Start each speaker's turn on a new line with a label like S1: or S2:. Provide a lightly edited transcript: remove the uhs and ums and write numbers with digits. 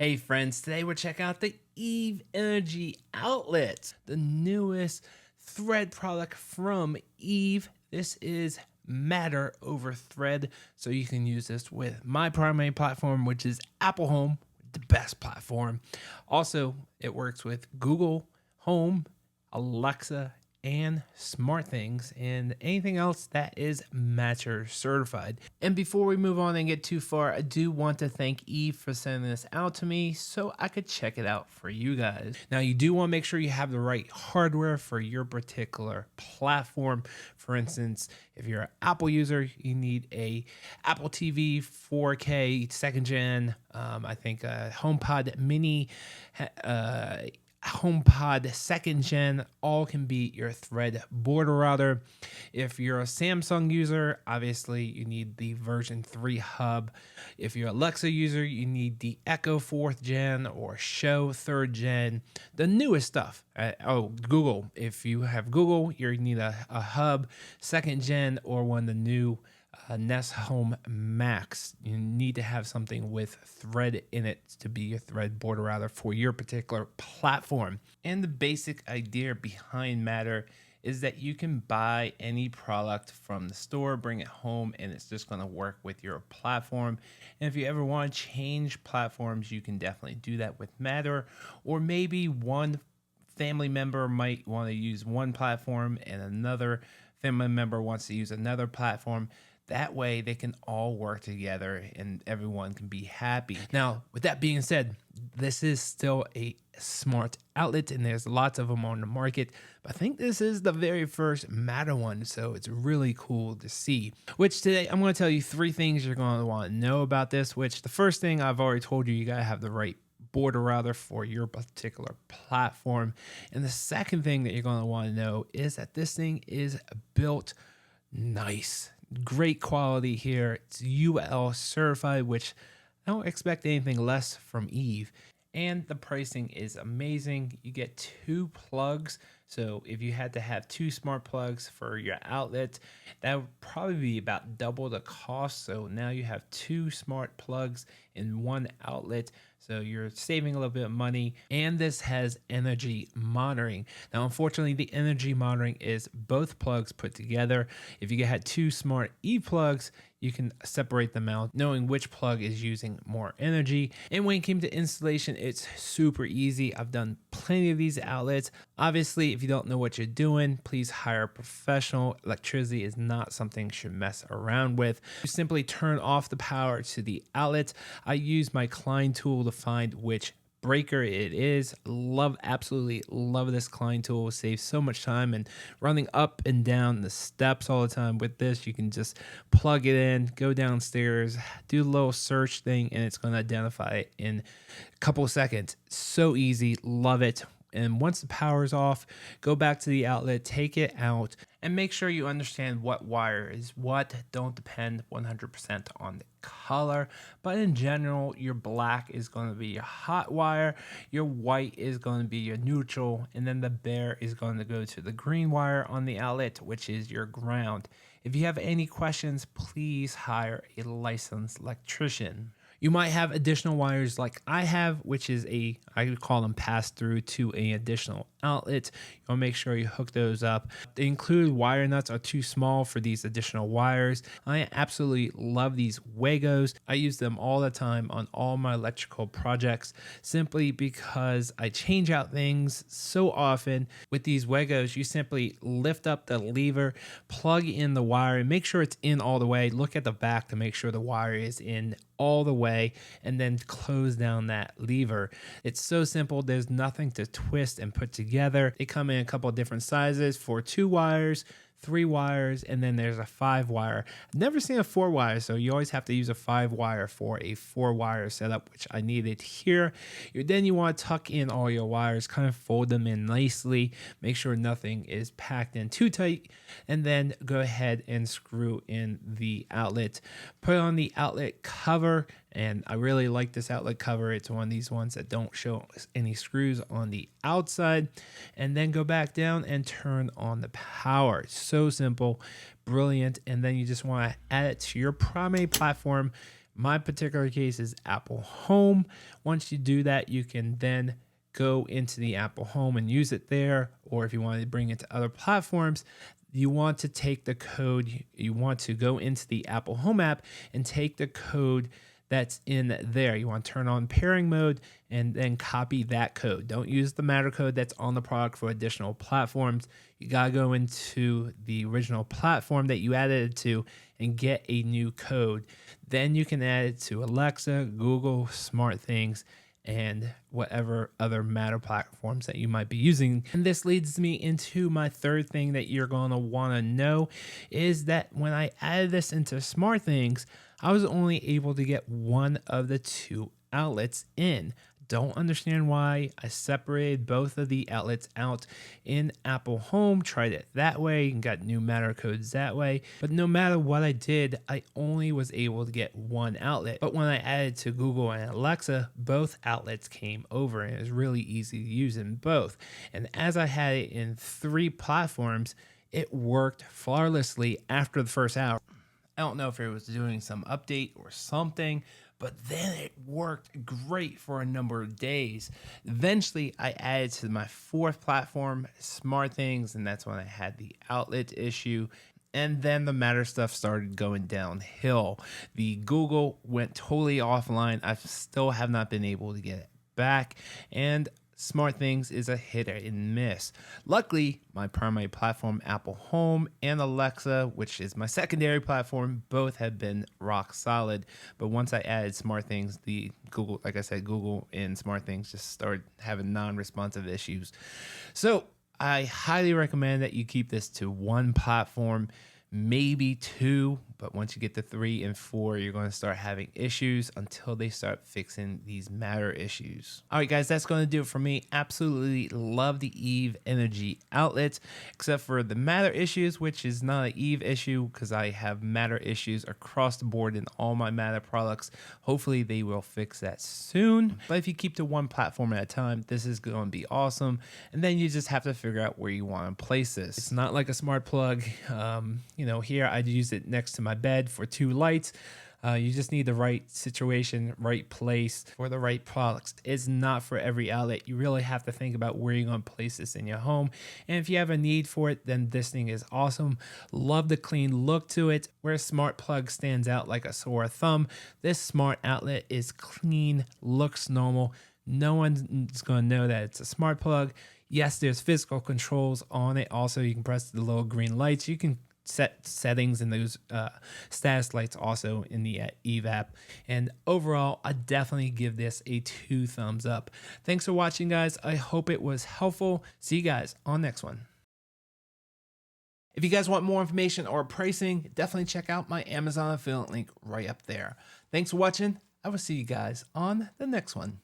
S1: Hey friends, today we're checking out the Eve Energy Outlet, the newest thread product from Eve. This is Matter over Thread, so you can use this with my primary platform, which is Apple Home, the best platform. Also, it works with Google Home, Alexa, and SmartThings, and anything else that is Matter certified. And before we move on and get too far, I do want to thank Eve for sending this out to me so I could check it out for you guys. Now, you do want to make sure you have the right hardware for your particular platform. For instance, if you're an Apple user, you need a Apple TV 4K 2nd gen, I think HomePod Mini, HomePod 2nd gen, all can be your Thread border router. If you're a Samsung user, obviously you need the version 3 hub. If you're an Alexa user, you need the Echo 4th gen or Show 3rd gen, the newest stuff. Google. If you have Google, you need a hub 2nd gen or one of the new Nest Home Max. You need to have something with Thread in it to be your Thread border router for your particular platform. And the basic idea behind Matter is that you can buy any product from the store, bring it home, and it's just going to work with your platform. And if you ever want to change platforms, you can definitely do that with Matter. Or maybe one family member might want to use one platform and another family member wants to use another platform. That way they can all work together and everyone can be happy. Now, with that being said, this is still a smart outlet and there's lots of them on the market. But I think this is the very first Matter one, so it's really cool to see. Which today, I'm going to tell you 3 things you're going to want to know about this. Which the first thing I've already told you, you got to have the right border router for your particular platform. And the second thing that you're going to want to know is that this thing is built nice. Great quality here. It's UL certified, which I don't expect anything less from Eve. And the pricing is amazing. You get 2 plugs. So if you had to have 2 smart plugs for your outlet, that would probably be about double the cost. So now you have 2 smart plugs in one outlet. So you're saving a little bit of money. And this has energy monitoring. Now, unfortunately, the energy monitoring is both plugs put together. If you had 2 smart E plugs, you can separate them out, knowing which plug is using more energy. And when it came to installation, it's super easy. I've done plenty of these outlets. Obviously, if you don't know what you're doing, please hire a professional. Electricity is not something you should mess around with. You simply turn off the power to the outlet. I use my Klein tool to find which breaker it is. Absolutely love this Klein tool. Saves so much time and running up and down the steps all the time. With this, you can just plug it in, go downstairs, do a little search thing, and it's going to identify it in a couple of seconds. So easy, love it. And once the power is off, go back to the outlet, take it out, and make sure you understand what wire is what. Don't depend 100% on the color, but in general, your black is going to be your hot wire, your white is going to be your neutral, and then the bare is going to go to the green wire on the outlet, which is your ground. If you have any questions, please hire a licensed electrician. You might have additional wires like I have, which is I would call them pass through to an additional outlet. You want to make sure you hook those up. The included wire nuts are too small for these additional wires. I absolutely love these Wagos. I use them all the time on all my electrical projects simply because I change out things so often. With these Wagos, you simply lift up the lever, plug in the wire, and make sure it's in all the way. Look at the back to make sure the wire is in all the way, and then close down that lever. It's so simple. There's nothing to twist and put together. They come in a couple of different sizes for 2 wires, 3 wires, and then there's a 5 wire. I've never seen a 4 wire, so you always have to use a 5 wire for a 4 wire setup, which I needed here. Then you want to tuck in all your wires, kind of fold them in nicely, make sure nothing is packed in too tight, and then go ahead and screw in the outlet. Put on the outlet cover, and I really like this outlet cover. It's one of these ones that don't show any screws on the outside. And then go back down and turn on the power. So simple, brilliant. And then you just want to add it to your primary platform My particular case is Apple Home. Once you do that, you can then go into the Apple Home and use it there. Or if you want to bring it to other platforms, you want to take the code, you want to go into the Apple Home app and take the code that's in there. You want to turn on pairing mode and then copy that code. Don't use the Matter code that's on the product for additional platforms. You got to go into the original platform that you added it to and get a new code. Then you can add it to Alexa, Google, SmartThings, and whatever other Matter platforms that you might be using. And this leads me into my third thing that you're going to want to know is that when I added this into SmartThings, I was only able to get one of the two outlets in. Don't understand why. I separated both of the outlets out in Apple Home, tried it that way, and got new Matter codes that way. But no matter what I did, I only was able to get one outlet. But when I added to Google and Alexa, both outlets came over, and it was really easy to use in both. And as I had it in 3 platforms, it worked flawlessly after the first hour. I don't know if it was doing some update or something, but then it worked great for a number of days. Eventually, I added to my 4th platform, SmartThings, and that's when I had the outlet issue. And then the Matter stuff started going downhill. The Google went totally offline. I still have not been able to get it back. And SmartThings is a hit and miss. Luckily, my primary platform, Apple Home, and Alexa, which is my secondary platform, both have been rock solid. But once I added SmartThings, the Google, like I said, Google and SmartThings just started having non-responsive issues. So I highly recommend that you keep this to one platform, maybe 2, but once you get to 3 and 4, you're going to start having issues until they start fixing these Matter issues. All right, guys, that's going to do it for me. Absolutely love the Eve Energy outlets, except for the Matter issues, which is not an Eve issue because I have Matter issues across the board in all my Matter products. Hopefully, they will fix that soon. But if you keep to one platform at a time, this is going to be awesome. And then you just have to figure out where you want to place this. It's not like a smart plug. Here I use it next to my bed for 2 lights. You just need the right situation, right place for the right products. It's not for every outlet. You really have to think about where you're going to place this in your home. And if you have a need for it, then this thing is awesome. Love the clean look to it. Where a smart plug stands out like a sore thumb, this smart outlet is clean, looks normal. No one's going to know that it's a smart plug. Yes, there's physical controls on it. Also, you can press the little green lights. You can set settings in those status lights also in the Eve app. And overall, I definitely give this a 2 thumbs up. Thanks for watching, guys. I hope it was helpful. See you guys on the next one. If you guys want more information or pricing, definitely check out my Amazon affiliate link right up there. Thanks for watching. I will see you guys on the next one.